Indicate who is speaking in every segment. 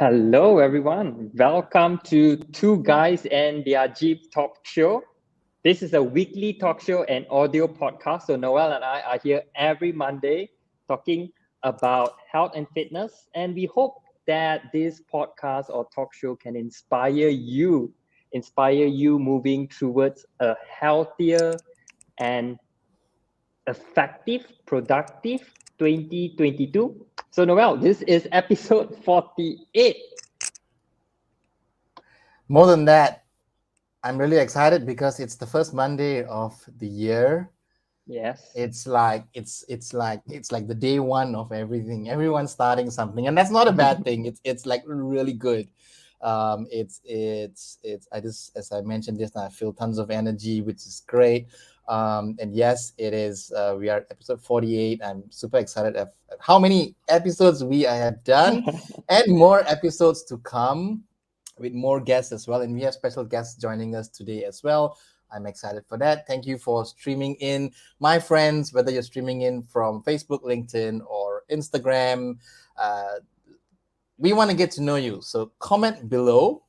Speaker 1: Hello, everyone. Welcome to Two Guys and Their Jeep Talk Show. This is a weekly talk show and audio podcast. So, Noel and I are here every Monday talking about health and fitness. And we hope that this podcast or talk show can inspire you moving towards a healthier and effective, productive 2022. So, Noel, this is episode 48.
Speaker 2: More than that, I'm really excited because it's the first Monday of the year.
Speaker 1: Yes.
Speaker 2: It's like the day one of everything. Everyone's starting something, and that's not a bad thing. It's like really good. It's I just, as I mentioned just now, I feel tons of energy, which is great. And yes, it is. We are episode 48. I'm super excited at how many episodes we have done, and more episodes to come with more guests as well. And we have special guests joining us today as well. I'm excited for that. Thank you for streaming in, my friends, whether you're streaming in from Facebook, LinkedIn, or Instagram. Uh, we want to get to know you. So comment below,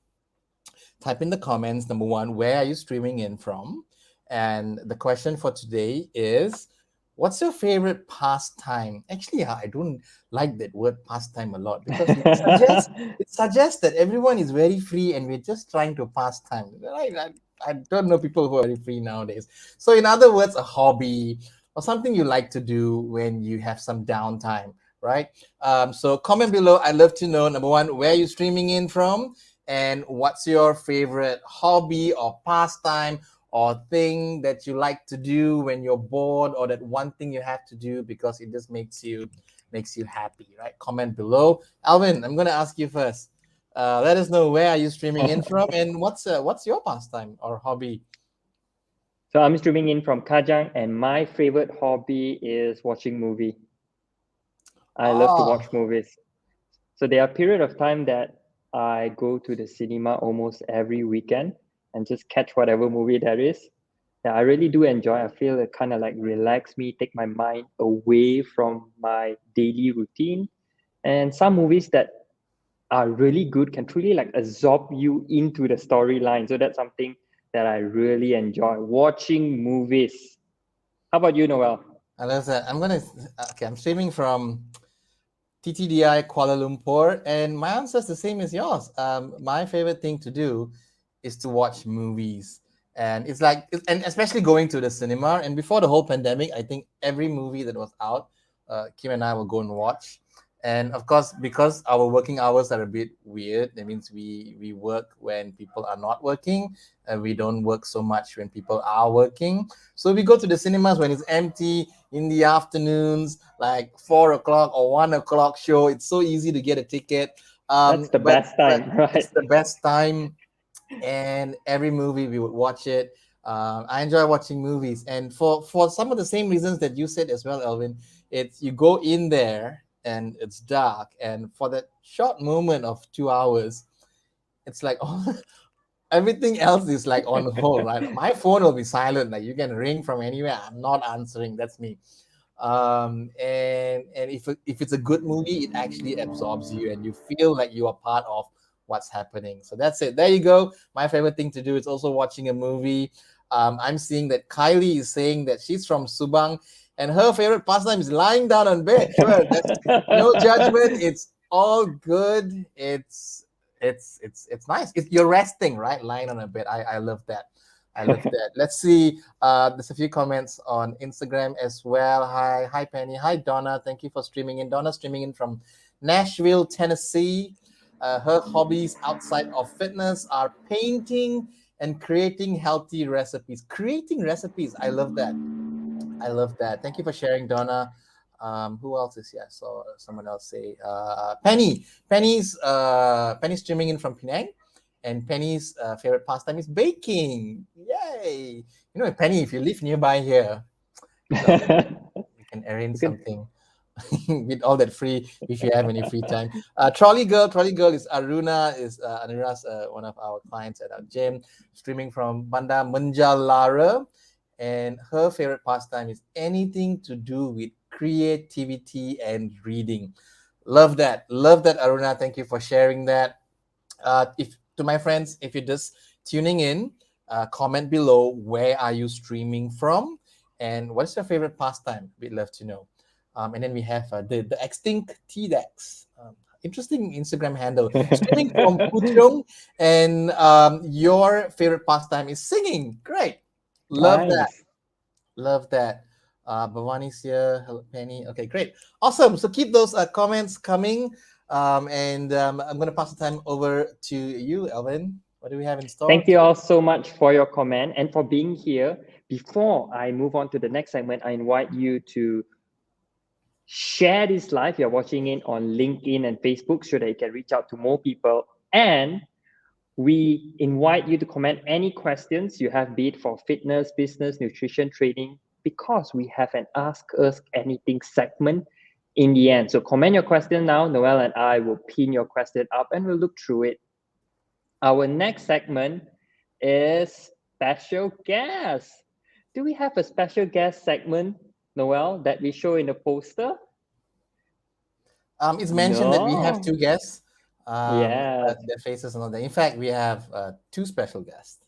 Speaker 2: type in the comments. Number one, where are you streaming in from? And the question for today is, what's your favorite pastime? Actually, I don't like that word pastime a lot because it suggests that everyone is very free and we're just trying to pass time. I don't know people who are very free nowadays. So, in other words, a hobby or something you like to do when you have some downtime, right? So, comment below. I'd love to know, number one, where you streaming in from, and what's your favorite hobby or pastime or thing that you like to do when you're bored, or that one thing you have to do because it just makes you happy, right? Comment below. Alvin, I'm going to ask you first. Let us know, where are you streaming in from, and what's your pastime or hobby?
Speaker 1: So I'm streaming in from Kajang, and my favorite hobby is watching movie. I love to
Speaker 2: Oh,
Speaker 1: watch movies. So there are period of time that I go to the cinema almost every weekend and just catch whatever movie there is. Yeah, I really do enjoy. I feel it kind of like relax me, take my mind away from my daily routine. And some movies that are really good can truly like absorb you into the storyline. So that's something that I really enjoy watching movies. How about you, Noel?
Speaker 2: I love that. I'm streaming from TTDI Kuala Lumpur, and my answer is the same as yours. My favorite thing to do is to watch movies, and and especially going to the cinema. And before the whole pandemic, I think every movie that was out, Kim and I will go and watch. And of course, because our working hours are a bit weird, that means we work when people are not working, and we don't work so much when people are working. So we go to the cinemas when it's empty in the afternoons, like 4 o'clock or 1 o'clock show. It's so easy to get a ticket.
Speaker 1: That's the
Speaker 2: But
Speaker 1: best time, right?
Speaker 2: it's the best time, and every movie we would watch it. I enjoy watching movies, and for some of the same reasons that you said as well, Elvin. It's you go in there and it's dark, and for that short moment of 2 hours, it's like oh, everything else is like on hold, right? My phone will be silent, like you can ring from anywhere, I'm not answering, that's me. And if it's a good movie, it actually absorbs you and you feel like you are part of what's happening. So that's it, there you go. My favorite thing to do is also watching a movie. I'm seeing that Kylie is saying that she's from Subang and her favorite pastime is lying down on bed. Sure, that's no judgment, it's all good. It's nice. You're resting, right? Lying on a bed. I love that. I love that. Let's see. There's a few comments on Instagram as well. Hi, Penny. Hi, Donna. Thank you for streaming in. Donna streaming in from Nashville, Tennessee. Her hobbies outside of fitness are painting and creating healthy recipes. Creating recipes. I love that. I love that. Thank you for sharing, Donna. Who else is here? So someone else say Penny. Penny's streaming in from Penang, and Penny's favorite pastime is baking. Yay! Penny, if you live nearby here, we can arrange
Speaker 1: You can.
Speaker 2: something with all that free, if you have any free time. Trolley Girl is Aruna, is Anura's one of our clients at our gym, streaming from Banda Menjalara, and her favorite pastime is anything to do with creativity and reading. Love that. Love that, Aruna. Thank you for sharing that. If to my friends, if you're just tuning in, comment below where are you streaming from and what's your favorite pastime. We'd love to know. And then we have the extinct T-Dex. Interesting Instagram handle. Streaming from Puchong, and your favorite pastime is singing. Great. Love that.
Speaker 1: Nice.
Speaker 2: Love that. Bhavani's here. Hello, Penny. Okay, great. Awesome. So keep those comments coming. And I'm going to pass the time over to you, Elvin. What do we have in store
Speaker 1: Thank you
Speaker 2: today?
Speaker 1: all so much for your comment and for being here. Before I move on to the next segment, I invite you to share this live. You're watching it on LinkedIn and Facebook so that you can reach out to more people. And we invite you to comment any questions you have, be it for fitness, business, nutrition, training, because we have an Ask Us Anything segment in the end. So comment your question now. Noel and I will pin your question up and we'll look through it. Our next segment is special guest. Do we have a special guest segment, Noel, that we show in the poster?
Speaker 2: It's mentioned that we have two
Speaker 1: No.
Speaker 2: guests,
Speaker 1: Yes,
Speaker 2: but their faces are not there. In fact, we have two special guests.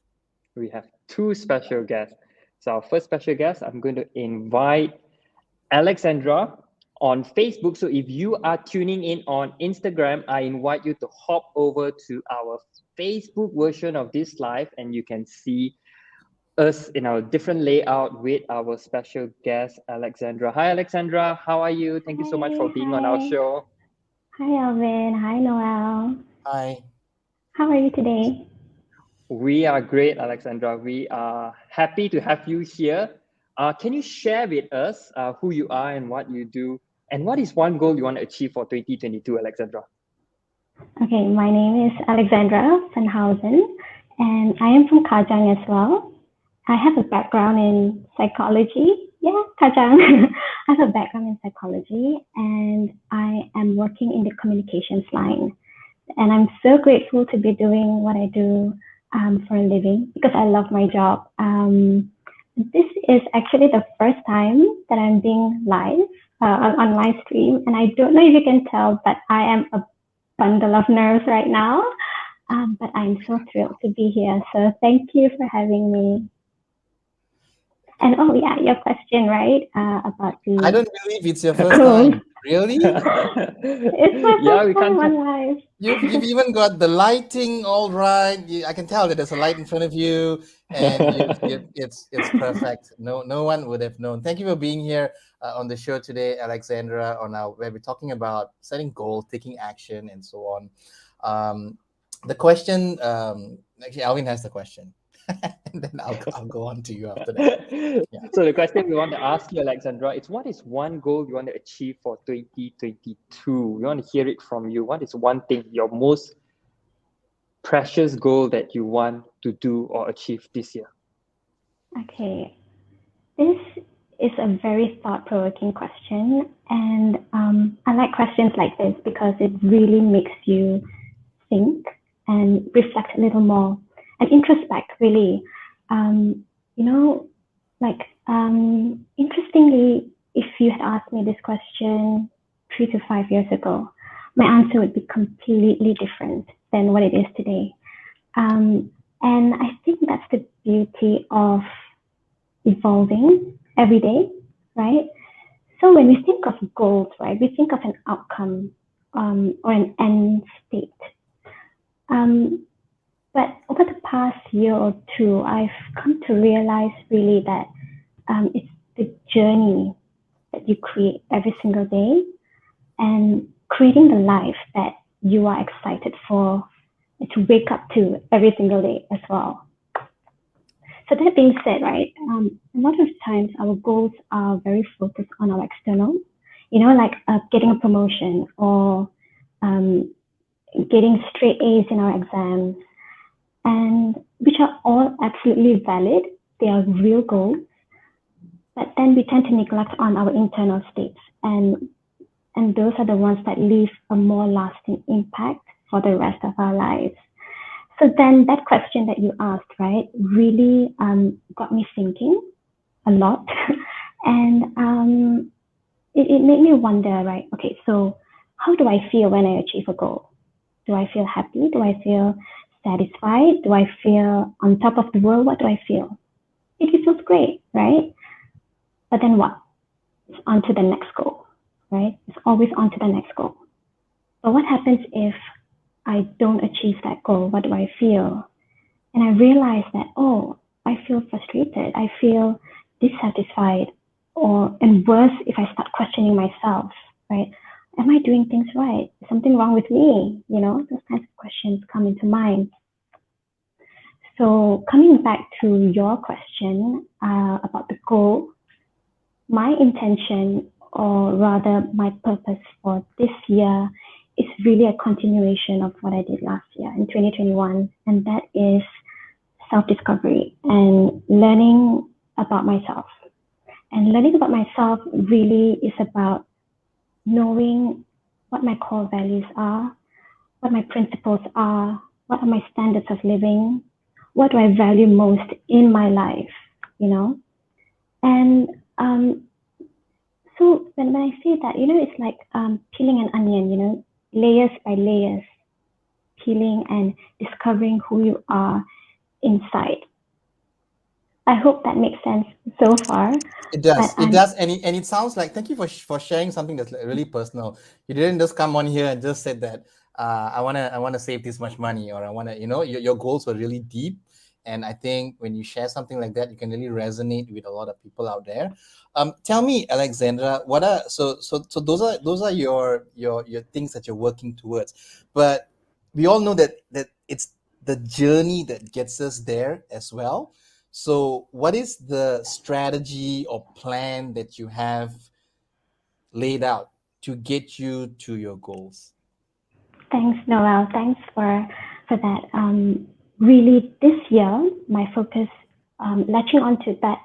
Speaker 1: we have two special guests. So our first special guest, I'm going to invite Alexandra on Facebook. So if you are tuning in on Instagram, I invite you to hop over to our Facebook version of this live and you can see us in our different layout with our special guest, Alexandra. Hi, Alexandra. How are you? Thank you so much for
Speaker 3: Hi,
Speaker 1: being on our
Speaker 3: hi.
Speaker 1: show.
Speaker 3: Hi, Alvin. Hi, Noel.
Speaker 2: Hi.
Speaker 3: How are you today?
Speaker 1: We are great, Alexandra. We are happy to have you here. Can you share with us who you are and what you do? And what is one goal you want to achieve for 2022, Alexandra?
Speaker 3: Okay, my name is Alexandra Sanhausen, and I am from Kajang as well. I have a background in psychology. Yeah, Kajang. I have a background in psychology, and I am working in the communications line. And I'm so grateful to be doing what I do for a living because I love my job. This is actually the first time that I'm being live on live stream, and I don't know if you can tell, but I am a bundle of nerves right now. But I'm so thrilled to be here. So thank you for having me. And oh yeah, your question, right? About
Speaker 2: I
Speaker 3: the
Speaker 2: don't believe it's your first
Speaker 3: goals.
Speaker 2: time. Really?
Speaker 3: It's my
Speaker 1: Yeah,
Speaker 3: first
Speaker 1: we
Speaker 3: time
Speaker 1: can't.
Speaker 3: on live.
Speaker 2: You've even got the lighting all right. I can tell that there's a light in front of you, and it's perfect. No one would have known. Thank you for being here on the show today, Alexandra. On our where we're talking about setting goals, taking action, and so on. The question, actually, Alvin has the question, and then I'll go on to you after that. Yeah.
Speaker 1: So the question we want to ask you, Alexandra, is what is one goal you want to achieve for 2022? We want to hear it from you. What is one thing, your most precious goal that you want to do or achieve this year?
Speaker 3: Okay, this is a very thought-provoking question, and I like questions like this because it really makes you think and reflect a little more and introspect. Really, you know, like interestingly, if you had asked me this question 3 to 5 years ago, my answer would be completely different than what it is today. And I think that's the beauty of evolving every day, right? So when we think of goals, right, we think of an outcome or an end state. But over the past year or two, I've come to realize really that it's the journey that you create every single day and creating the life that you are excited for to wake up to every single day as well. So that being said, right, a lot of times our goals are very focused on our external, like getting a promotion or getting straight A's in our exams, and which are all absolutely valid. They are real goals, but then we tend to neglect on our internal states, and those are the ones that leave a more lasting impact for the rest of our lives. So then that question that you asked, right, really got me thinking a lot. And it made me wonder, right, okay, so how do I feel when I achieve a goal? Do I feel happy? Do I feel satisfied? Do I feel on top of the world? What do I feel? It feels great, right? But then what? It's on to the next goal, right? It's always on to the next goal. But what happens if I don't achieve that goal? What do I feel? And I realize that, oh, I feel frustrated. I feel dissatisfied. And worse, if I start questioning myself, right? Am I doing things right? Is something wrong with me? You know, those kinds of questions come into mind. So coming back to your question about the goal, my intention, or rather my purpose for this year, is really a continuation of what I did last year in 2021, and that is self-discovery and learning about myself. And learning about myself really is about knowing what my core values are, what my principles are, what are my standards of living, what do I value most in my life, you know? And so when I say that, you know, it's like peeling an onion, you know, layers by layers, peeling and discovering who you are inside. I hope that makes sense so far.
Speaker 2: It does. It does, and it sounds like, thank you for sharing something that's really personal. You didn't just come on here and just said that I wanna save this much money, or I wanna, you know, your goals were really deep. And I think when you share something like that, you can really resonate with a lot of people out there. Tell me, Alexandra, what are so those are your things that you're working towards. But we all know that it's the journey that gets us there as well. So what is the strategy or plan that you have laid out to get you to your goals?
Speaker 3: Thanks, Noel. Thanks for that. Really, this year, my focus, latching onto that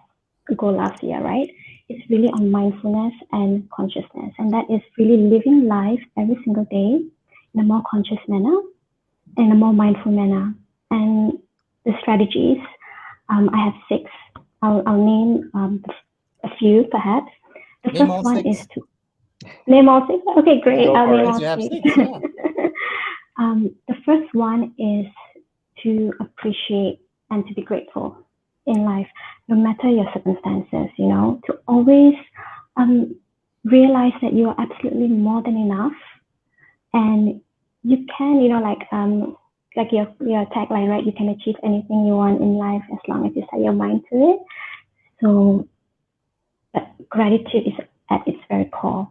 Speaker 3: goal last year, right, is really on mindfulness and consciousness. And that is really living life every single day in a more conscious manner, in a more mindful manner. And the strategies, I have 6. I'll name a few, perhaps. The
Speaker 2: Name
Speaker 3: first
Speaker 2: all
Speaker 3: one
Speaker 2: 6.
Speaker 3: is to name all 6. Okay, great.
Speaker 1: Go
Speaker 3: I'll
Speaker 1: for
Speaker 3: name
Speaker 1: it.
Speaker 3: all
Speaker 2: You have
Speaker 3: 6.
Speaker 2: 6, yeah.
Speaker 3: The first one is to appreciate and to be grateful in life, no matter your circumstances, you know, to always realize that you are absolutely more than enough, and you can, you know, like your tagline, right? You can achieve anything you want in life as long as you set your mind to it. So gratitude is at its very core.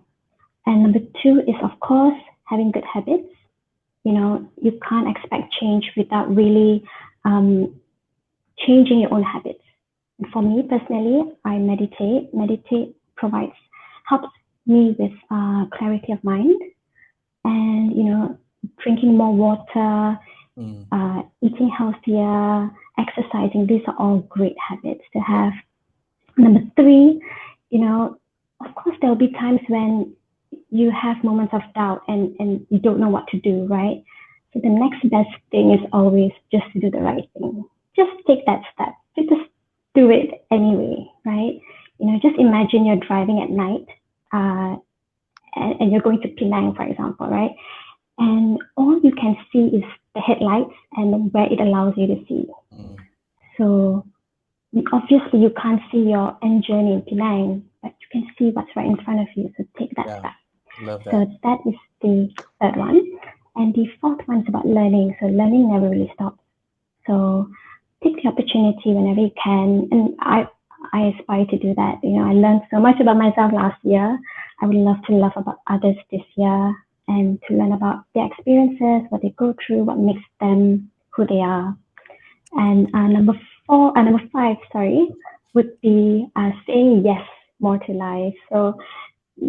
Speaker 3: And number 2 is, of course, having good habits. You know, you can't expect change without really changing your own habits. And for me personally, I meditate. Meditate helps me with clarity of mind, and, you know, drinking more water, eating healthier, exercising. These are all great habits to have. Number 3, you know, of course, there will be times when you have moments of doubt and you don't know what to do, right? So the next best thing is always just to do the right thing. Just take that step. Just do it anyway, right? You know, just imagine you're driving at night and you're going to Penang, for example, right? And all you can see is the headlights and where it allows you to see. So obviously you can't see your end journey in Penang, but you can see what's right in front of you. So take that step.
Speaker 2: Love that.
Speaker 3: So that is the third one. And the fourth one is about learning. So learning never really stops. So take the opportunity whenever you can. And I aspire to do that. You know, I learned so much about myself last year. I would love to learn about others this year and to learn about their experiences, what they go through, what makes them who they are. And number 5, would be saying yes more to life. So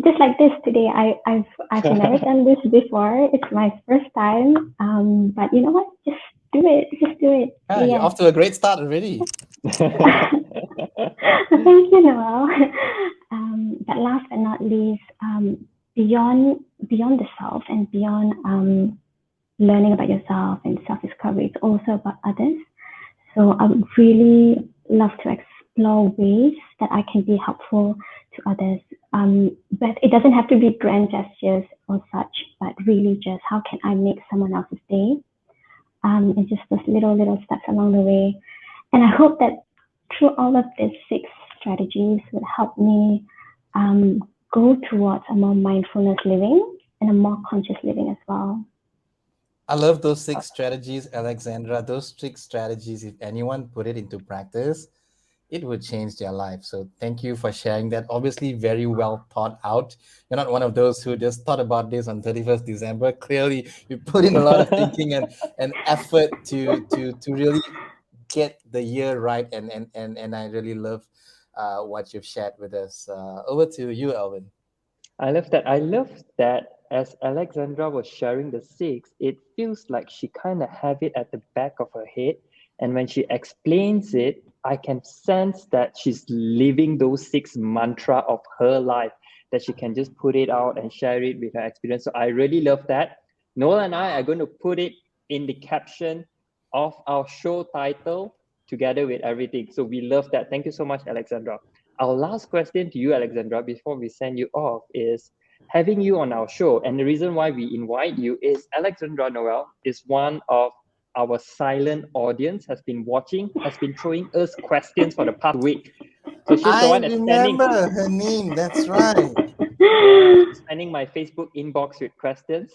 Speaker 3: just like this today, I've never done this before. It's my first time. But you know what? Just do it. Just do it.
Speaker 2: Yeah, you're off to a great start already.
Speaker 3: Thank you, Noel. But last but not least, beyond the self and beyond learning about yourself and self-discovery, it's also about others. So I would really love to explore ways that I can be helpful to others. But it doesn't have to be grand gestures. or such, but really just how can I make someone else's day? And just those little steps along the way. And I hope that through all of these 6 strategies would help me go towards a more mindfulness living and a more conscious living as well.
Speaker 2: I love those 6 strategies, Alexandra. Those 6 strategies, if anyone put it into practice, it would change their life. So thank you for sharing that. Obviously, very well thought out. You're not one of those who just thought about this on 31st December. Clearly, you put in a lot of thinking and effort to really get the year right. And I really love what you've shared with us. Over to you, Alvin.
Speaker 1: I love that. I love that as Alexandra was sharing the 6, it feels like she kind of have it at the back of her head. And when she explains it, I can sense that she's living those 6 mantra of her life, that she can just put it out and share it with her experience. So I really love that. Noel and I are going to put it in the caption of our show title together with everything. So we love that. Thank you so much, Alexandra. Our last question to you, Alexandra, before we send you off is having you on our show. And the reason why we invite you is Alexandra Noel is one of our silent audience, has been watching, has been throwing us questions for the past week. So she's the
Speaker 2: I
Speaker 1: one that's sending.
Speaker 2: remember her name. That's right.
Speaker 1: Yeah, she's sending my Facebook inbox with questions.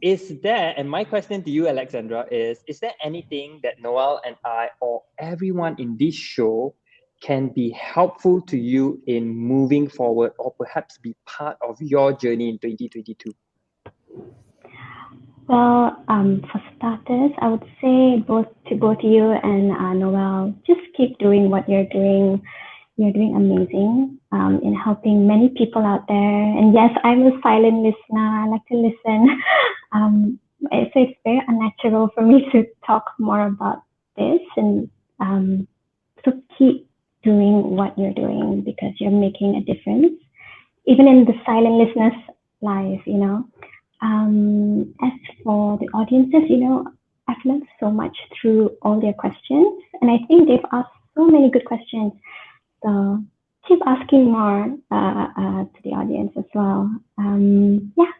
Speaker 1: Is there, and my question to you, Alexandra, is there anything that Noel and I or everyone in this show can be helpful to you in moving forward or perhaps be part of your journey in 2022?
Speaker 3: Well, for starters, I would say both to you and Noel, just keep doing what you're doing. You're doing amazing in helping many people out there. And yes, I'm a silent listener. I like to listen. So it's very unnatural for me to talk more about this. And so keep doing what you're doing because you're making a difference, even in the silent listeners' life, you know. As for the audiences, you know, I've learned so much through all their questions, and I think they've asked so many good questions. So keep asking more to the audience as well. Yeah,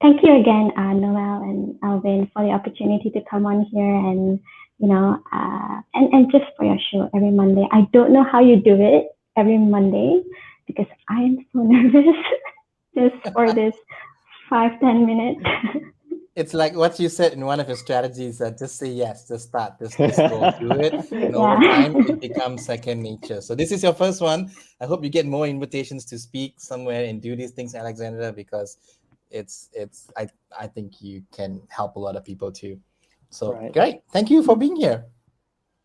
Speaker 3: thank you again, Noel and Alvin, for the opportunity to come on here and you know, and just for your show every Monday. I don't know how you do it every Monday because I am so nervous just for this 5-10 minutes.
Speaker 2: It's like what you said in one of your strategies that just say yes, just start, just go do it. And over time, it becomes second nature. So this is your first one. I hope you get more invitations to speak somewhere and do these things, Alexandra, because I think you can help a lot of people too. So
Speaker 1: Right.
Speaker 2: Great. Thank you for being here.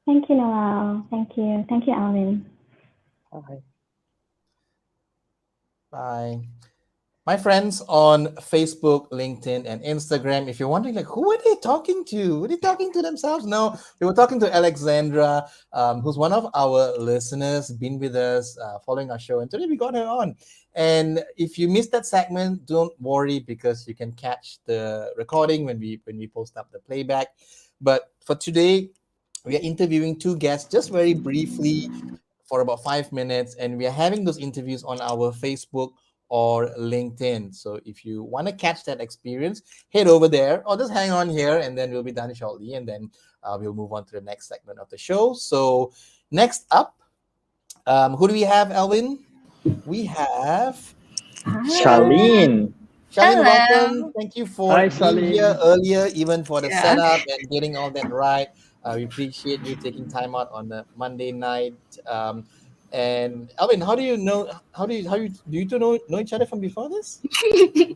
Speaker 3: Thank you, Noel. Thank you. Thank you, Alvin.
Speaker 1: Bye.
Speaker 2: Bye. My friends on Facebook, LinkedIn, and Instagram, if you're wondering, like, who are they talking to? Were they talking to themselves? No, they were talking to Alexandra, who's one of our listeners, been with us, following our show, and today we got her on. And if you missed that segment, don't worry because you can catch the recording when we post up the playback. But for today, we are interviewing 2 guests just very briefly for about 5 minutes, and we are having those interviews on our Facebook or LinkedIn. So if you want to catch that experience, head over there or just hang on here and then we'll be done shortly and then we'll move on to the next segment of the show. So next up, who do we have, Elvin? We have
Speaker 1: Charlene.
Speaker 2: Charlene,
Speaker 4: Hello.
Speaker 2: welcome. Thank you for
Speaker 1: Hi,
Speaker 2: being here
Speaker 1: Charlene.
Speaker 2: earlier, even for the
Speaker 4: Yeah.
Speaker 2: setup and getting all that right. We appreciate you taking time out on a Monday night. And Alvin, how do you know? Do you two know each other from before this?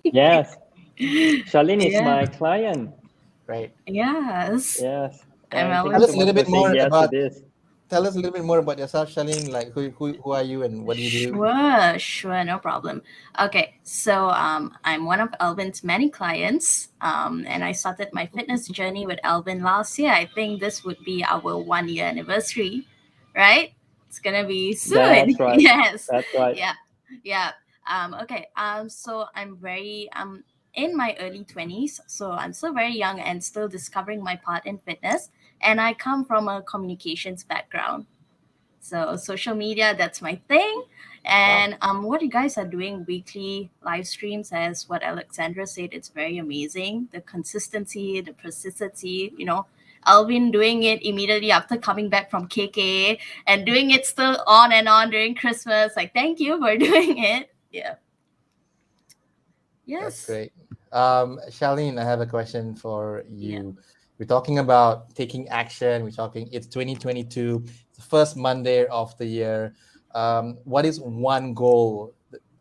Speaker 1: Yes, Charlene is
Speaker 4: Yeah.
Speaker 1: my client.
Speaker 2: Right.
Speaker 4: Yes.
Speaker 1: Yes.
Speaker 4: I'm
Speaker 1: And thank
Speaker 2: Tell
Speaker 1: you
Speaker 2: us
Speaker 1: so
Speaker 2: a
Speaker 1: much
Speaker 2: little
Speaker 1: for
Speaker 2: bit
Speaker 1: saying
Speaker 2: more
Speaker 1: yes to
Speaker 2: about.
Speaker 1: this.
Speaker 2: Tell us a little bit more about yourself, Charlene. Like who are you and what do you do?
Speaker 4: Sure, no problem. Okay, so I'm one of Alvin's many clients, and I started my fitness journey with Alvin last year. I think this would be our 1 year anniversary, right? It's gonna be soon.
Speaker 1: That's right.
Speaker 4: Yes.
Speaker 1: That's right.
Speaker 4: Yeah. Yeah. Okay. So I'm very in my early 20s, so I'm still very young and still discovering my part in fitness. And I come from a communications background. So social media, that's my thing. And what you guys are doing weekly live streams, as what Alexandra said, it's very amazing. The consistency, the persistence, Alvin doing it immediately after coming back from KK and doing it still on and on during Christmas. Like, thank you for doing it. Yeah. Yes.
Speaker 2: That's great. Charlene, I have a question for you. We're talking about taking action. We're talking, it's 2022, it's the first Monday of the year. What is one goal?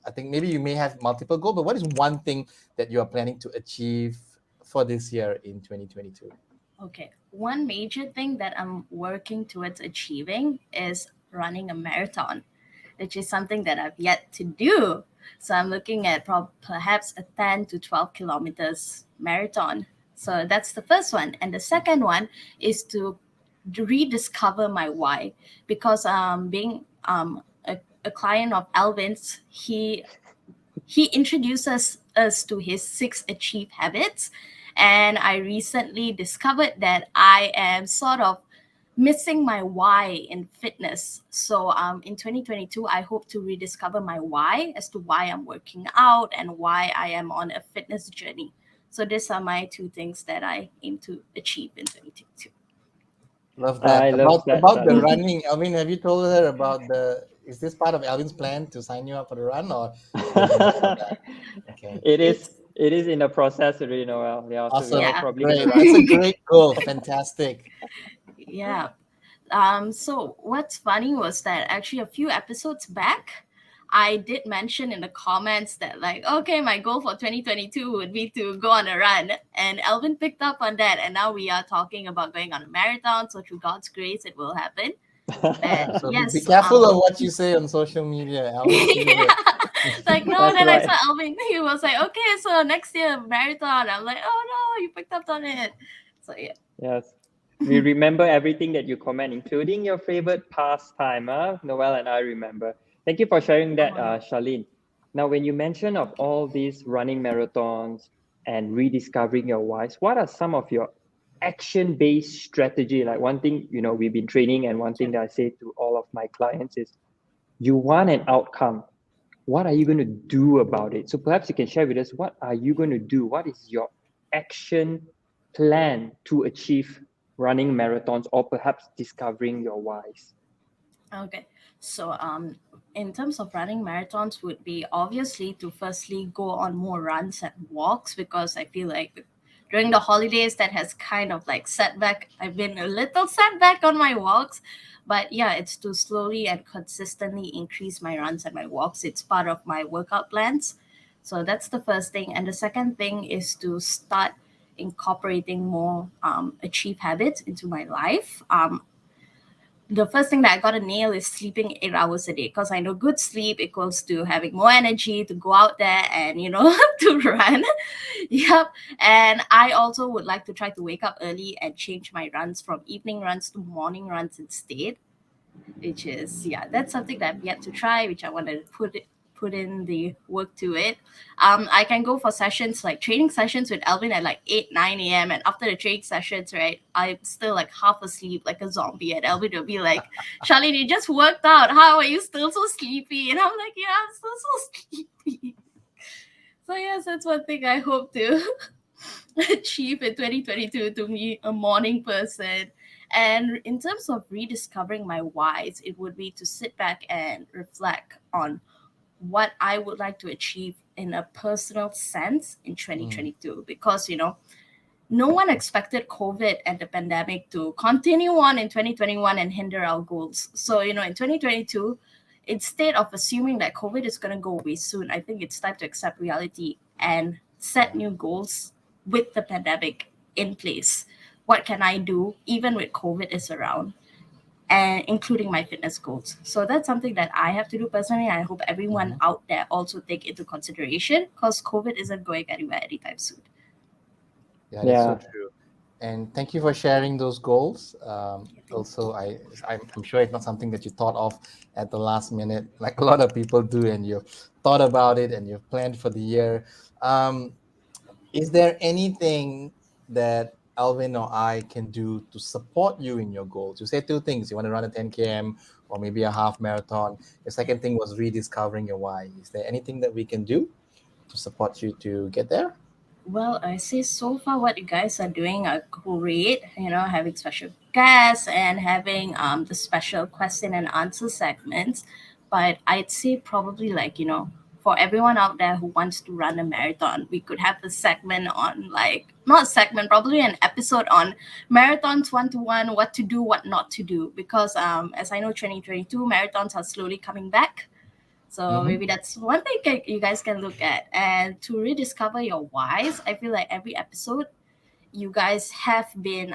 Speaker 2: I think maybe you may have multiple goals, but what is one thing that you are planning to achieve for this year in 2022?
Speaker 4: Okay. One major thing that I'm working towards achieving is running a marathon, which is something that I've yet to do. So I'm looking at perhaps a 10 to 12 kilometers marathon. So that's the first one. And the second one is to rediscover my why. Because being a client of Alvin's, he introduces us to his 6 Achieve habits. And I recently discovered that I am sort of missing my why in fitness. So in 2022, I hope to rediscover my why as to why I'm working out and why I am on a fitness journey. So these are my 2 things that I aim to achieve in 2022.
Speaker 2: Love that.
Speaker 1: I love that,
Speaker 2: About the
Speaker 1: Charlene.
Speaker 2: running, Alvin, have you told her about is this part of Alvin's plan to sign you up for the run, or she doesn't know about that? Okay.
Speaker 1: It is in the process already, Noel. Yeah, so
Speaker 2: Awesome.
Speaker 1: we're
Speaker 4: Yeah.
Speaker 1: probably
Speaker 2: Great.
Speaker 1: gonna run.
Speaker 2: That's a great goal. Fantastic.
Speaker 4: Yeah. So what's funny was that actually a few episodes back, I did mention in the comments that, like, okay, my goal for 2022 would be to go on a run. And Alvin picked up on that. And now we are talking about going on a marathon. So through God's grace, it will happen. But
Speaker 2: So
Speaker 4: yes,
Speaker 2: be careful of what you say on social media. Alvin's
Speaker 4: yeah. Like, no,
Speaker 1: That's
Speaker 4: then
Speaker 1: right.
Speaker 4: I saw Alvin. He was like, okay, so next year, marathon. I'm like, oh no, you picked up on it. So yeah.
Speaker 1: Yes. We remember everything that you comment, including your favorite pastime. Noel and I remember. Thank you for sharing that, Charlene. Now, when you mention of all these running marathons and rediscovering your whys, what are some of your action-based strategy? Like one thing, we've been training, and one thing that I say to all of my clients is, you want an outcome. What are you going to do about it? So perhaps you can share with us, what are you going to do? What is your action plan to achieve running marathons, or perhaps discovering your whys?
Speaker 4: Okay. So in terms of running marathons would be obviously to firstly go on more runs and walks, because I feel like during the holidays that has kind of like setback. I've been a little setback on my walks, but yeah, it's to slowly and consistently increase my runs and my walks. It's part of my workout plans. So that's the first thing. And the second thing is to start incorporating more achieve habits into my life. The first thing that I got to nail is sleeping 8 hours a day, because I know good sleep equals to having more energy to go out there and, to run. Yep. And I also would like to try to wake up early and change my runs from evening runs to morning runs instead, which is, that's something that I've yet to try, which I want to put in the work to it. I can go for sessions, like training sessions with Alvin at like 8-9 a.m. And after the training sessions, right, I'm still like half asleep like a zombie. And Alvin will be like, Charlene, you just worked out. How are you still so sleepy? And I'm like, yeah, I'm still so sleepy. So yes, that's one thing I hope to achieve in 2022, to be a morning person. And in terms of rediscovering my whys, it would be to sit back and reflect on what I would like to achieve in a personal sense in 2022. Because, no one expected COVID and the pandemic to continue on in 2021 and hinder our goals. So, in 2022, instead of assuming that COVID is going to go away soon, I think it's time to accept reality and set new goals with the pandemic in place. What can I do even with COVID is around? And including my fitness goals. So that's something that I have to do personally. I hope everyone out there also take into consideration, because COVID isn't going anywhere anytime soon.
Speaker 2: Yeah, that's so true. And thank you for sharing those goals. Also, I'm sure it's not something that you thought of at the last minute, like a lot of people do, and you've thought about it and you've planned for the year. Is there anything that Alvin or I can do to support you in your goals? You said two things. You want to run a 10 km or maybe a half marathon. The second thing was rediscovering your why. Is there anything that we can do to support you to get there?
Speaker 4: Well, I say so far what you guys are doing are great. Having special guests and having the special question and answer segments. But I'd say probably for everyone out there who wants to run a marathon, we could have a segment on not a segment, probably an episode on marathons 1-to-1, what to do, what not to do. Because as I know, 2022 marathons are slowly coming back. So maybe that's one thing you guys can look at. And to rediscover your whys, I feel like every episode you guys have been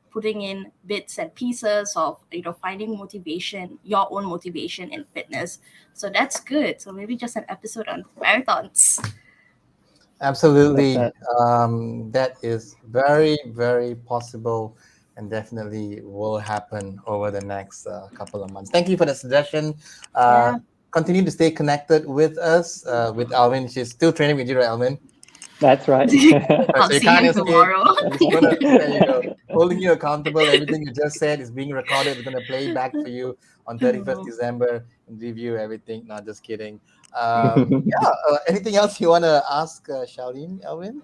Speaker 4: putting in bits and pieces of finding motivation, your own motivation in fitness. So that's good. So maybe just an episode on marathons.
Speaker 2: Absolutely. That is very, very possible and definitely will happen over the next couple of months. Thank you for the suggestion.
Speaker 4: Yeah.
Speaker 2: Continue to stay connected with us, with Alvin. She's still training with you, right, Alvin?
Speaker 1: That's right.
Speaker 4: I'll
Speaker 2: So you
Speaker 4: see
Speaker 2: can't
Speaker 4: you
Speaker 2: escape.
Speaker 4: tomorrow.
Speaker 2: There you go. Holding you accountable. Everything you just said is being recorded. We're going to play back for you on 31st December and review everything. Not just kidding. Anything else you want to ask Charlene, Alvin?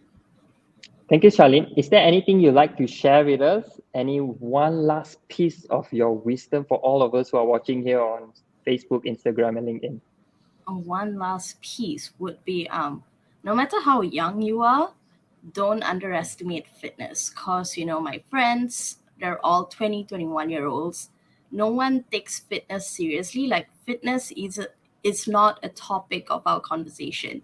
Speaker 1: Thank you, Charlene. Is there anything you'd like to share with us? Any one last piece of your wisdom for all of us who are watching here on Facebook, Instagram, and LinkedIn?
Speaker 4: One last piece would be no matter how young you are, don't underestimate fitness, because my friends, they're all 20, 21-year-olds. No one takes fitness seriously. Like, fitness is not a topic of our conversation.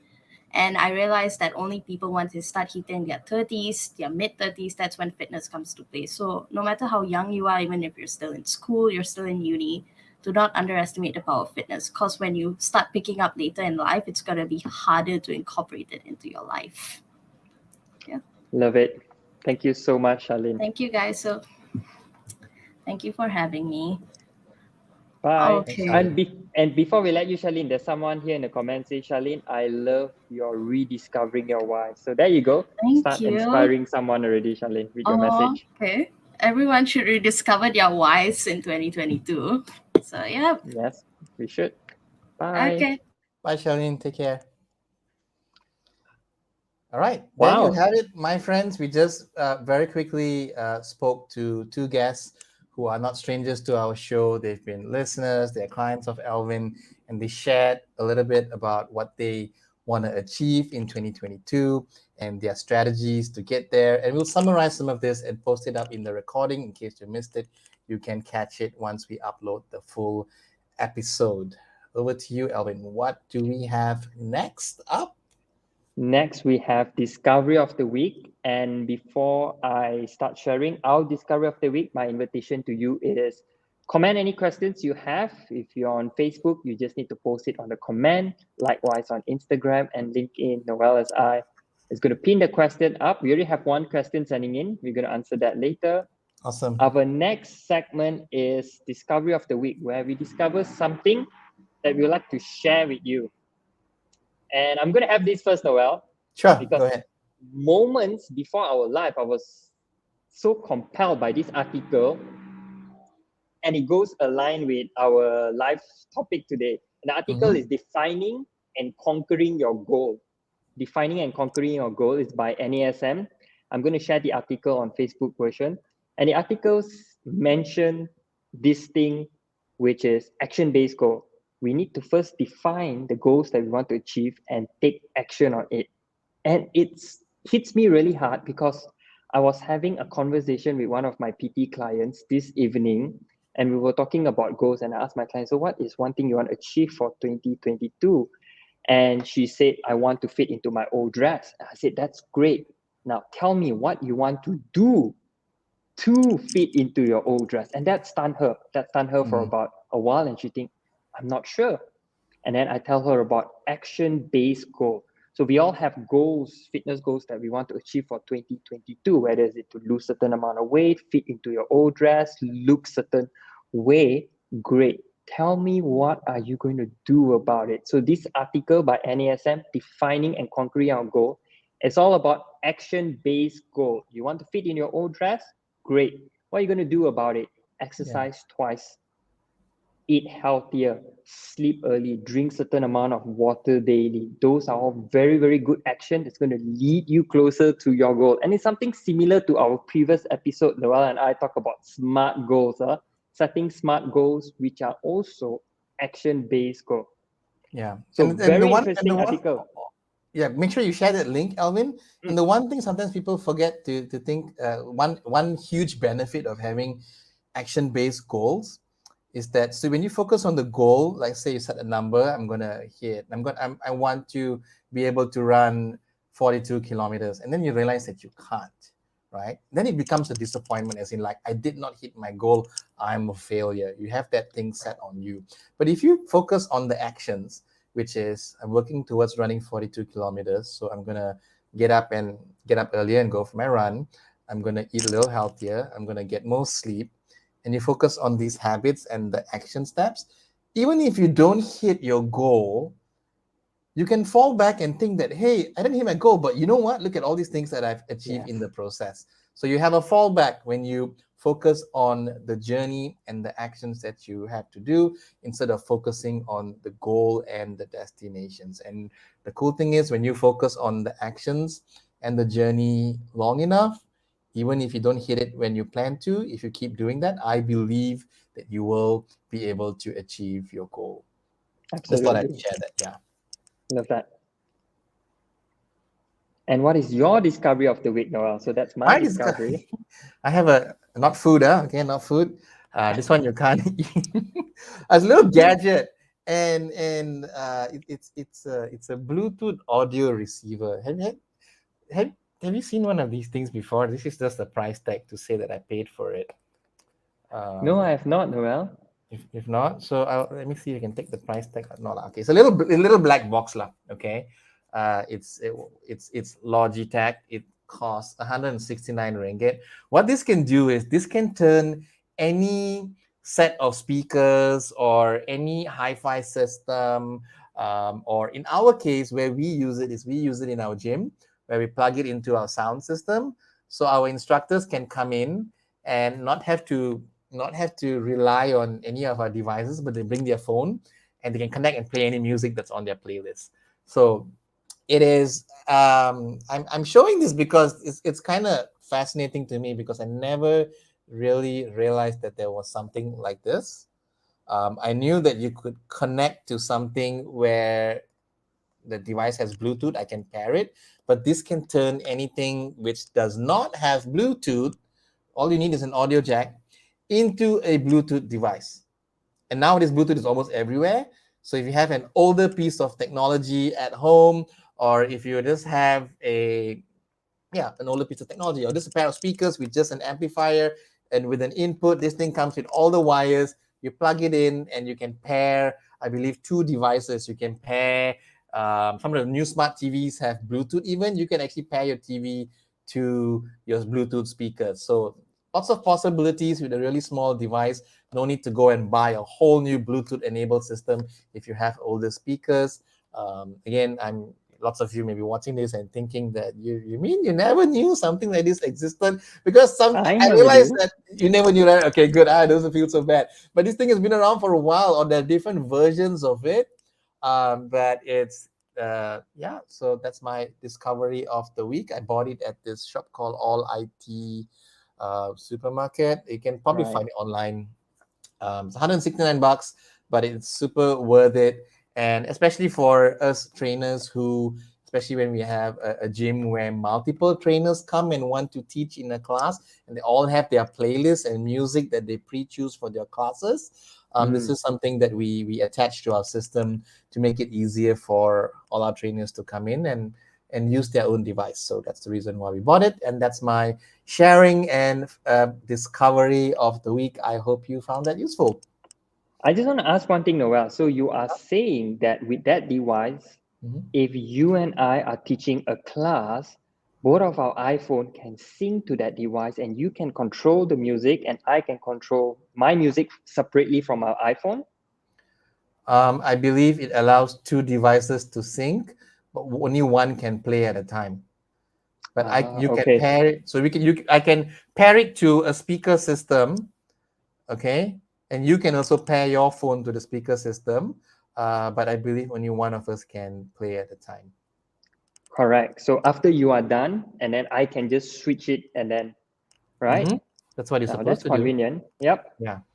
Speaker 4: And I realized that only people, once they start hitting their 30s, their mid 30s, that's when fitness comes to play. So no matter how young you are, even if you're still in school, you're still in uni, do not underestimate the power of fitness, because when you start picking up later in life, it's going to be harder to incorporate it into your life.
Speaker 1: Love it. Thank you so much, Charlene.
Speaker 4: Thank you, guys. So thank you for having me.
Speaker 1: Bye.
Speaker 4: Okay.
Speaker 1: And before we let you, Charlene, there's someone here in the comments saying, Charlene, I love your rediscovering your why. So there you go.
Speaker 4: Thank
Speaker 1: Start
Speaker 4: you.
Speaker 1: inspiring someone already, Charlene, with your message.
Speaker 4: Okay. Everyone should rediscover their whys in 2022. So yeah.
Speaker 1: Yes, we should. Bye.
Speaker 4: Okay.
Speaker 2: Bye, Charlene. Take care. All right.
Speaker 1: Wow.
Speaker 2: There you have it, my friends. We just very quickly spoke to two guests who are not strangers to our show. They've been listeners, they're clients of Alvin, and they shared a little bit about what they want to achieve in 2022 and their strategies to get there. And we'll summarize some of this and post it up in the recording in case you missed it. You can catch it once we upload the full episode. Over to you, Alvin. What do we have next up?
Speaker 1: Next, we have Discovery of the Week. And before I start sharing our Discovery of the Week, my invitation to you is comment any questions you have. If you're on Facebook, you just need to post it on the comment. Likewise on Instagram and LinkedIn, Noel as I is going to pin the question up. We already have one question sending in. We're going to answer that later.
Speaker 2: Awesome.
Speaker 1: Our next segment is Discovery of the Week, where we discover something that we would like to share with you. And I'm going to have this first, Noel.
Speaker 2: Sure,
Speaker 1: because
Speaker 2: go ahead.
Speaker 1: Moments before our life, I was so compelled by this article, and it goes aligned with our life topic today. And the article is Defining and Conquering Your Goal. Defining and Conquering Your Goal is by NASM. I'm going to share the article on Facebook version. And the articles mention this thing, which is action-based goal. We need to first define the goals that we want to achieve and take action on it. And it hits me really hard because I was having a conversation with one of my PT clients this evening, and we were talking about goals. And I asked my client, so what is one thing you want to achieve for 2022? And she said, I want to fit into my old dress. I said, that's great. Now tell me what you want to do to fit into your old dress. And that stunned her. That stunned her for about a while. And she think, I'm not sure. And then I tell her about action-based goal. So we all have goals, fitness goals that we want to achieve for 2022, whether it's to lose certain amount of weight, fit into your old dress, look certain way. Great. Tell me, what are you going to do about it? So this article by NASM, Defining and Conquering Our Goal, is all about action-based goal. You want to fit in your old dress? Great. What are you going to do about it? Exercise twice, eat healthier, sleep early, drink certain amount of water daily. Those are all very, very good action that's going to lead you closer to your goal. And it's something similar to our previous episode. Noel and I talk about smart goals, setting smart goals, which are also action-based goals.
Speaker 2: Yeah.
Speaker 1: So
Speaker 2: And
Speaker 1: very
Speaker 2: the one,
Speaker 1: interesting article.
Speaker 2: yeah, make sure you share that link, Alvin. And the one thing sometimes people forget to think, one huge benefit of having action-based goals is that, so when you focus on the goal, like say you set a number, I'm gonna hit, I want to be able to run 42 kilometers, and then you realize that you can't, right? Then it becomes a disappointment, as in like, I did not hit my goal, I'm a failure. You have that thing set on you. But if you focus on the actions, which is, I'm working towards running 42 kilometers, so I'm gonna get up earlier and go for my run. I'm gonna eat a little healthier. I'm gonna get more sleep. And you focus on these habits and the action steps. Even if you don't hit your goal, you can fall back and think that, hey, I didn't hit my goal, but you know what? Look at all these things that I've achieved in the process. So you have a fallback when you focus on the journey and the actions that you have to do, instead of focusing on the goal and the destinations. And the cool thing is, when you focus on the actions and the journey long enough, even if you don't hit it when you plan to, if you keep doing that, I believe that you will be able to achieve your goal. Just thought I'd
Speaker 1: Absolutely.
Speaker 2: share that. Yeah.
Speaker 1: Love that. And what is your discovery of the week, Noel? So that's my discovery.
Speaker 2: I have not food, okay, not food. This one you can't eat. A little gadget, and it's a Bluetooth audio receiver. Have have you seen one of these things before? This is just the price tag to say that I paid for it.
Speaker 1: No, I have not, Noel.
Speaker 2: If not, so let me see if I can take the price tag. No, okay, it's a little black box lah. Okay, it's Logitech. It costs 169 ringgit. What this can do is, this can turn any set of speakers or any hi-fi system, or in our case, where we use it in our gym, where we plug it into our sound system, so our instructors can come in and not have to rely on any of our devices, but they bring their phone and they can connect and play any music that's on their playlist. So it is, I'm showing this because it's kind of fascinating to me, because I never really realized that there was something like this. I knew that you could connect to something where the device has Bluetooth, I can pair it, but this can turn anything which does not have Bluetooth, all you need is an audio jack, into a Bluetooth device. And nowadays, Bluetooth is almost everywhere. So if you have an older piece of technology at home, or if you just have an older piece of technology, or just a pair of speakers with just an amplifier and with an input, this thing comes with all the wires. You plug it in and you can pair, I believe, 2 devices. You can pair, some of the new smart TVs have Bluetooth even. You can actually pair your TV to your Bluetooth speakers. So lots of possibilities with a really small device. No need to go and buy a whole new Bluetooth enabled system if you have older speakers. Again, lots of you may be watching this and thinking that you mean you never knew something like this existed, because I
Speaker 1: never
Speaker 2: realized
Speaker 1: knew.
Speaker 2: that you never knew that. Okay, good. Doesn't feel so bad. But this thing has been around for a while, or there are different versions of it. But it's so that's my discovery of the week. I bought it at this shop called All IT supermarket. You can probably
Speaker 1: Right.
Speaker 2: find it online. It's 169 bucks, but it's super worth it. And especially for us trainers who, especially when we have a gym where multiple trainers come and want to teach in a class, and they all have their playlists and music that they pre-choose for their classes. This is something that we attach to our system to make it easier for all our trainers to come in and use their own device. So that's the reason why we bought it. And that's my sharing and discovery of the week. I hope you found that useful.
Speaker 1: I just want to ask one thing, Noel. So you are saying that with that device, if you and I are teaching a class, both of our iPhone can sync to that device, and you can control the music and I can control my music separately from our iPhone?
Speaker 2: I believe it allows 2 devices to sync, but only one can play at a time. but you can
Speaker 1: okay.
Speaker 2: pair it. So I can pair it to a speaker system, okay, and you can also pair your phone to the speaker system. But I believe only one of us can play at a time.
Speaker 1: Correct. So after you are done, and then I can just switch it, and then right
Speaker 2: That's what you're
Speaker 1: now
Speaker 2: supposed
Speaker 1: that's
Speaker 2: to do.
Speaker 1: convenient. Yep,
Speaker 2: Yeah.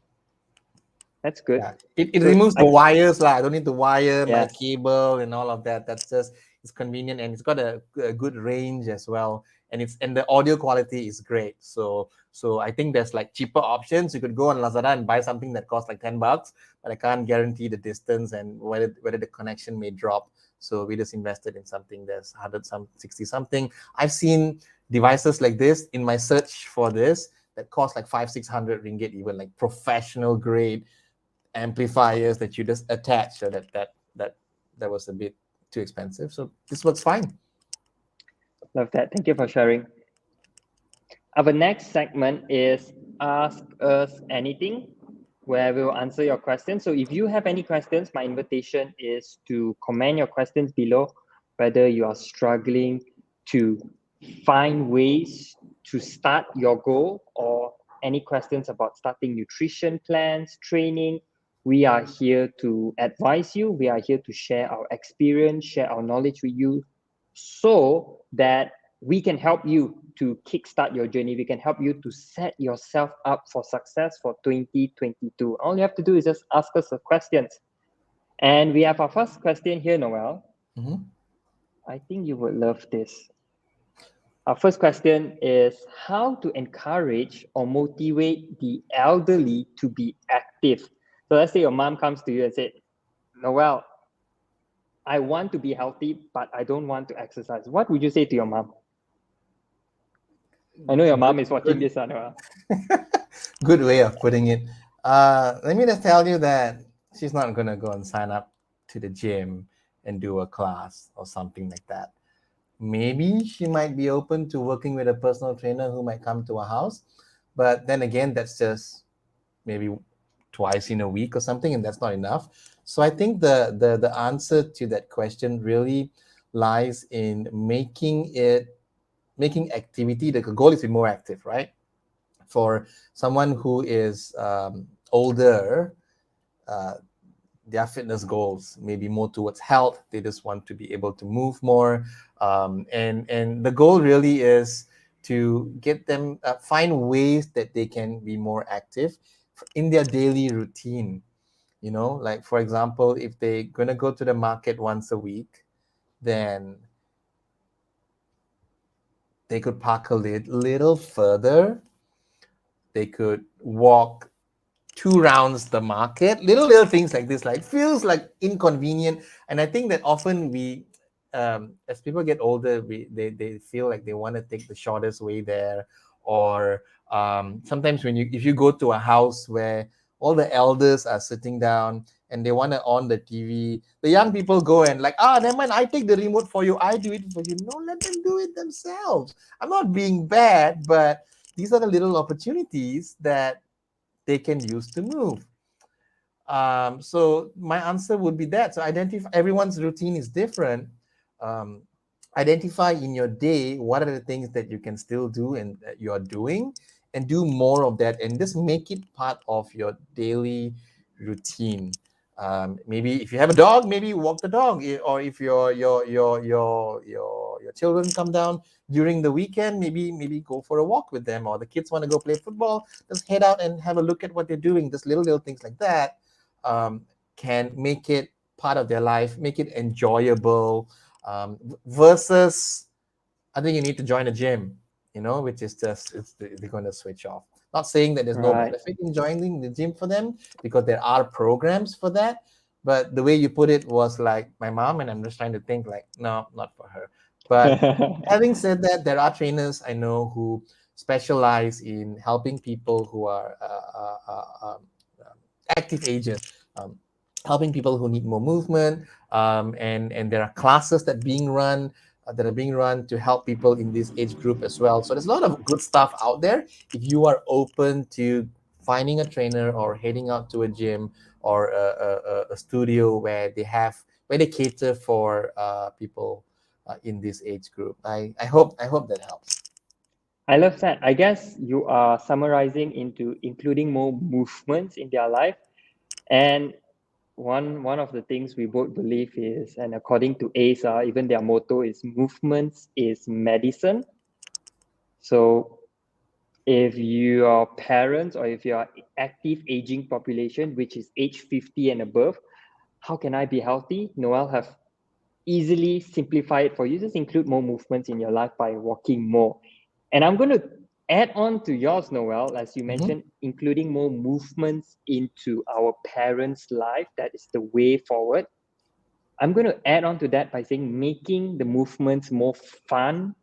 Speaker 1: that's good.
Speaker 2: Yeah, it
Speaker 1: So
Speaker 2: removes the wires lah. I don't need to wire my
Speaker 1: yes,
Speaker 2: cable and all of that. That's just, it's convenient, and it's got a good range as well. And the audio quality is great. So I think there's like cheaper options. You could go on Lazada and buy something that costs like $10, but I can't guarantee the distance and whether the connection may drop. So we just invested in something that's 160 something. I've seen devices like this in my search for this that cost like 500-600 ringgit, even like professional grade amplifiers that you just attach. So that was a bit too expensive. So this works fine.
Speaker 1: love that. Thank you for sharing. Our next segment is Ask Us Anything, where we'll answer your questions. So if you have any questions, my invitation is to comment your questions below, whether you are struggling to find ways to start your goal or any questions about starting nutrition plans, training. We are here to advise you. We are here to share our experience, share our knowledge with you so that we can help you to kickstart your journey. We can help you to set yourself up for success for 2022. All you have to do is just ask us the questions. And we have our first question here, Noel. I think you would love this. Our first question is how to encourage or motivate the elderly to be active. So let's say your mom comes to you and said, Noel, I want to be healthy, but I don't want to exercise. What would you say to your mom? I know your mom is watching this, Noel.
Speaker 2: Good way of putting it. Let me just tell you that she's not gonna go and sign up to the gym and do a class or something like that. Maybe she might be open to working with a personal trainer who might come to her house, but then again, that's just maybe twice in a week or something, and that's not enough. So I think the answer to that question really lies in making activity. The goal is to be more active, right? For someone who is older, their fitness goals may be more towards health. They just want to be able to move more, and the goal really is to get them find ways that they can be more active in their daily routine. Like for example, if they're gonna go to the market once a week, then they could park a little further. They could walk 2 rounds the market. Little things like this, like feels like inconvenient. And I think that often we, as people get older, they feel like they want to take the shortest way there. Or sometimes if you go to a house where all the elders are sitting down and they want to on the TV, the young people go and like, never mind, I take the remote for you, I do it for you. No, let them do it themselves. I'm not being bad, but these are the little opportunities that they can use to move. So my answer would be that. So identify, everyone's routine is different. Identify in your day what are the things that you can still do and that you're doing, and do more of that, and just make it part of your daily routine. Maybe if you have a dog, maybe walk the dog, or if your children come down during the weekend, maybe go for a walk with them, or the kids want to go play football, just head out and have a look at what they're doing. Just little things like that can make it part of their life, make it enjoyable, versus I think you need to join a gym, which is just they're going to switch off. Not saying that there's no benefit in joining the gym for them, because there are programs for that. But the way you put it was like my mom, and I'm just trying to think like, no, not for her. But having said that, there are trainers I know who specialize in helping people who are active ages, helping people who need more movement, and there are classes that are being run to help people in this age group as well. So there's a lot of good stuff out there. If you are open to finding a trainer or heading out to a gym or a studio where they cater for people in this age group. I hope that helps.
Speaker 1: I love that. I guess you are summarizing into including more movements in their life. And one of the things we both believe is, and according to ACE, even their motto is movements is medicine. So if you are parents or if you are active aging population, which is age 50 and above, how can I be healthy? Noel have easily simplify it for you. Just include more movements in your life by walking more. And I'm going to add on to yours, Noel, as you mentioned, including more movements into our parents' life. That is the way forward. I'm going to add on to that by saying making the movements more fun,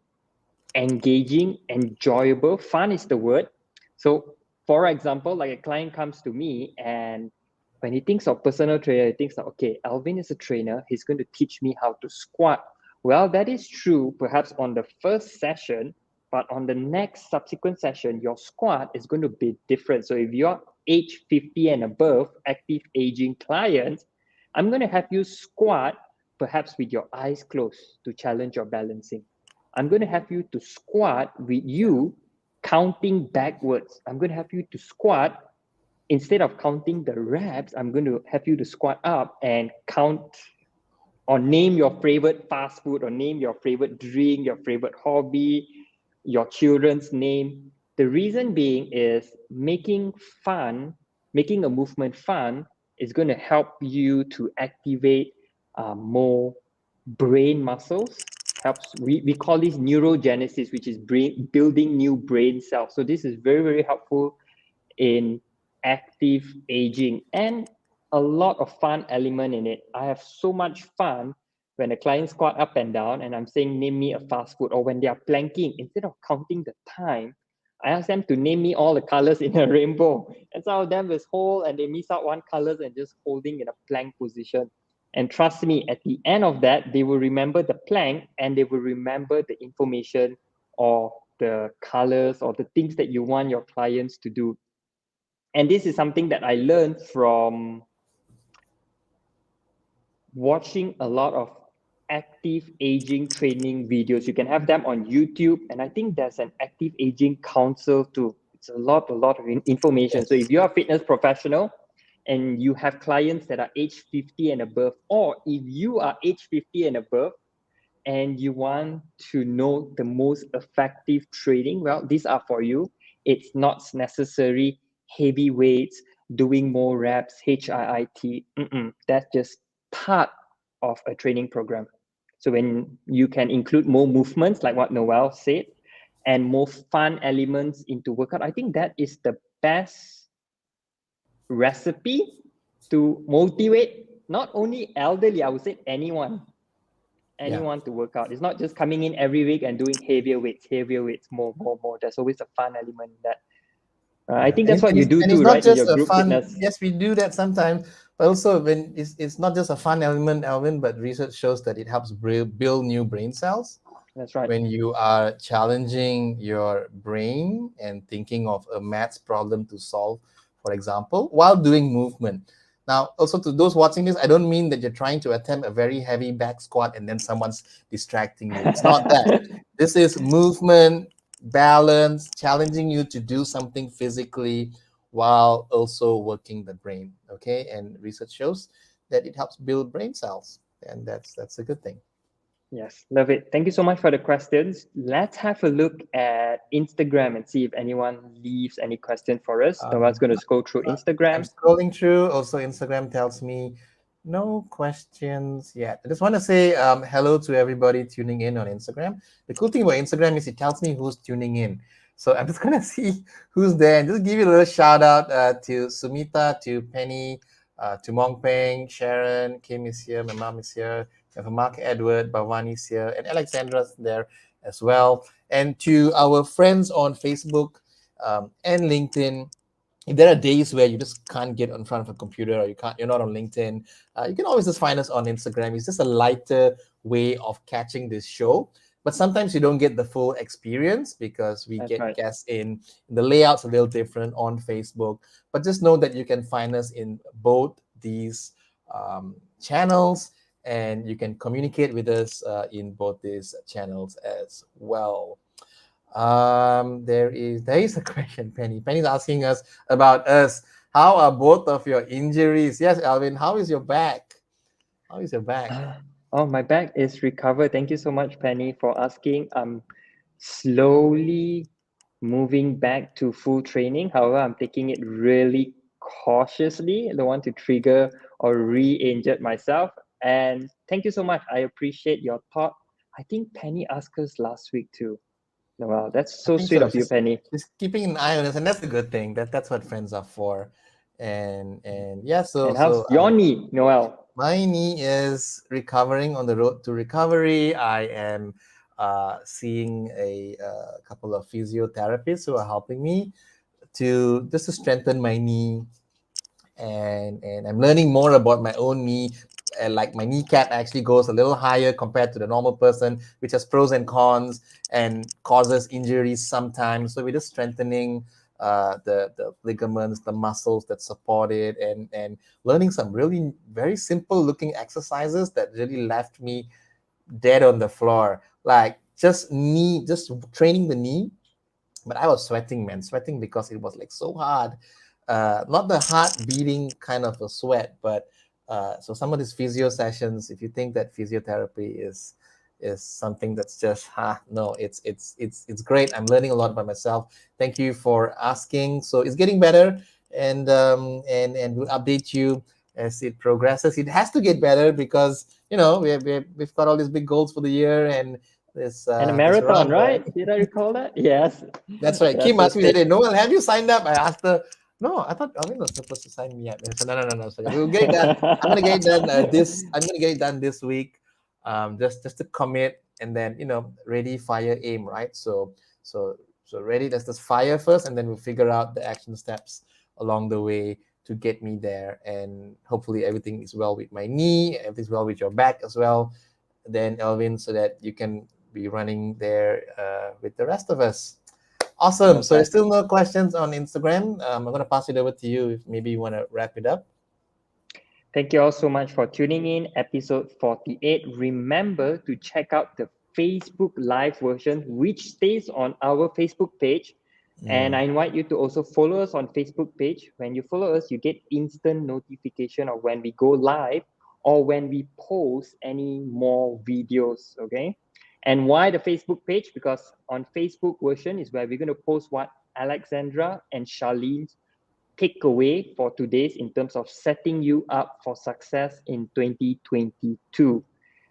Speaker 1: engaging, enjoyable. Fun is the word. So, for example, like a client comes to me and when he thinks of personal trainer, he thinks, okay, Alvin is a trainer. He's going to teach me how to squat. Well, that is true, perhaps on the first session, but on the next subsequent session, your squat is going to be different. So if you're age 50 and above, active aging clients, I'm going to have you squat perhaps with your eyes closed to challenge your balancing. I'm going to have you to squat with you counting backwards. I'm going to have you to squat instead of counting the reps. I'm going to have you to squat up and count or name your favorite fast food or name your favorite drink, your favorite hobby, your children's name. The reason being is making a movement fun is going to help you to activate more brain muscles. We call this neurogenesis, which is building new brain cells. So this is very, very helpful in active aging and a lot of fun element in it. I have so much fun when the client squat up and down and I'm saying, name me a fast food, or when they are planking, instead of counting the time, I ask them to name me all the colors in a rainbow. And some of them is whole and they miss out one colors and just holding in a plank position. And trust me, at the end of that, they will remember the plank and they will remember the information or the colors or the things that you want your clients to do. And this is something that I learned from watching a lot of active aging training videos. You can have them on YouTube. And I think there's an active aging council too. It's a lot of information. So if you're a fitness professional and you have clients that are age 50 and above, or if you are age 50 and above and you want to know the most effective training, well, these are for you. It's not necessary heavy weights, doing more reps, HIIT. That's just part of a training program. So when you can include more movements, like what Noel said, and more fun elements into workout, I think that is the best recipe to motivate not only elderly, I would say anyone to work out. It's not just coming in every week and doing heavier weights, more. There's always a fun element in that. I think that's what you do too, right? In your group fitness.
Speaker 2: Yes, we do that sometimes, but also when it's not just a fun element, Alvin, but research shows that it helps build new brain cells.
Speaker 1: That's right.
Speaker 2: When you are challenging your brain and thinking of a maths problem to solve, for example, while doing movement. Now, also to those watching this, I don't mean that you're trying to attempt a very heavy back squat and then someone's distracting you. It's not that. This is movement, balance, challenging you to do something physically while also working the brain. Okay, and research shows that it helps build brain cells, and that's a good thing.
Speaker 1: Yes, love it. Thank you so much for the questions. Let's have a look at Instagram and see if anyone leaves any question for us. Noel's going to scroll through Instagram.
Speaker 2: I'm scrolling through. Also, Instagram tells me no questions yet. I just want to say hello to everybody tuning in on Instagram. The cool thing about Instagram is it tells me who's tuning in. So I'm just going to see who's there and just give you a little shout out to Sumita, to Penny, to Mongpeng, Sharon, Kim is here, my mom is here, and for Mark Edward, Bhavani's here, and Alexandra's there as well. And to our friends on Facebook and LinkedIn, if there are days where you just can't get in front of a computer or you're not on LinkedIn, you can always just find us on Instagram. It's just a lighter way of catching this show. But sometimes you don't get the full experience because we get guests in. The layout's a little different on Facebook. But just know that you can find us in both these channels. and you can communicate with us in both these channels as well. There is a question. Penny's asking us about us. How are both of your injuries? Yes, Alvin, how is your back? How is your back?
Speaker 1: Oh, my back is recovered. Thank you so much, Penny, for asking. I'm slowly moving back to full training. However, I'm taking it really cautiously. I don't want to trigger or re-injure myself. And thank you so much. I appreciate your thought. I think Penny asked us last week too. Wow, that's
Speaker 2: I
Speaker 1: so
Speaker 2: think
Speaker 1: sweet
Speaker 2: so.
Speaker 1: of you, Penny.
Speaker 2: She's keeping an eye on us, and that's a good thing. That's what friends are for. And yeah,
Speaker 1: And how's your knee, Noel?
Speaker 2: my knee is recovering, on the road to recovery. I am seeing a couple of physiotherapists who are helping me to strengthen my knee, and I'm learning more about my own knee. And like my kneecap actually goes a little higher compared to the normal person, which has pros and cons and causes injuries sometimes. So we're just strengthening the ligaments, the muscles that support it, and learning some really very simple looking exercises that really left me dead on the floor. Like just training the knee, but I was sweating, man, sweating because it was like so hard. Not the heart beating kind of a sweat, but so some of these physio sessions, if you think that physiotherapy is something that's just no, it's great. I'm learning a lot about myself. Thank you for asking. So it's getting better, and we'll update you as it progresses. It has to get better because we've got all these big goals for the year, and
Speaker 1: And a
Speaker 2: this
Speaker 1: marathon,
Speaker 2: run,
Speaker 1: right?
Speaker 2: right?
Speaker 1: Did I recall that? Yes.
Speaker 2: That's right.
Speaker 1: Yes,
Speaker 2: Kim
Speaker 1: so
Speaker 2: asked me
Speaker 1: stay.
Speaker 2: today, Noel, have you signed up? I asked her, no, I thought Alvin was supposed to sign me up. And I said, no. So we'll get it done. I'm gonna get it done I'm gonna get it done this week. Just to commit, and then ready, fire, aim, right? So ready, let's just fire first, and then we'll figure out the action steps along the way to get me there. And hopefully everything is well with my knee, everything's well with your back as well, then Alvin, so that you can be running there with the rest of us. Awesome. So there's
Speaker 1: Perfect.
Speaker 2: still no questions on Instagram. I'm going to pass it over to you if maybe you want to wrap it up.
Speaker 1: Thank you all so much for tuning in. Episode 48. Remember to check out the Facebook Live version, which stays on our Facebook page. And I invite you to also follow us on Facebook page. When you follow us, you get instant notification of when we go live or when we post any more videos. Okay. And why the Facebook page? Because on Facebook version is where we're going to post what Alexandra and Charlene takeaway for today's in terms of setting you up for success in 2022.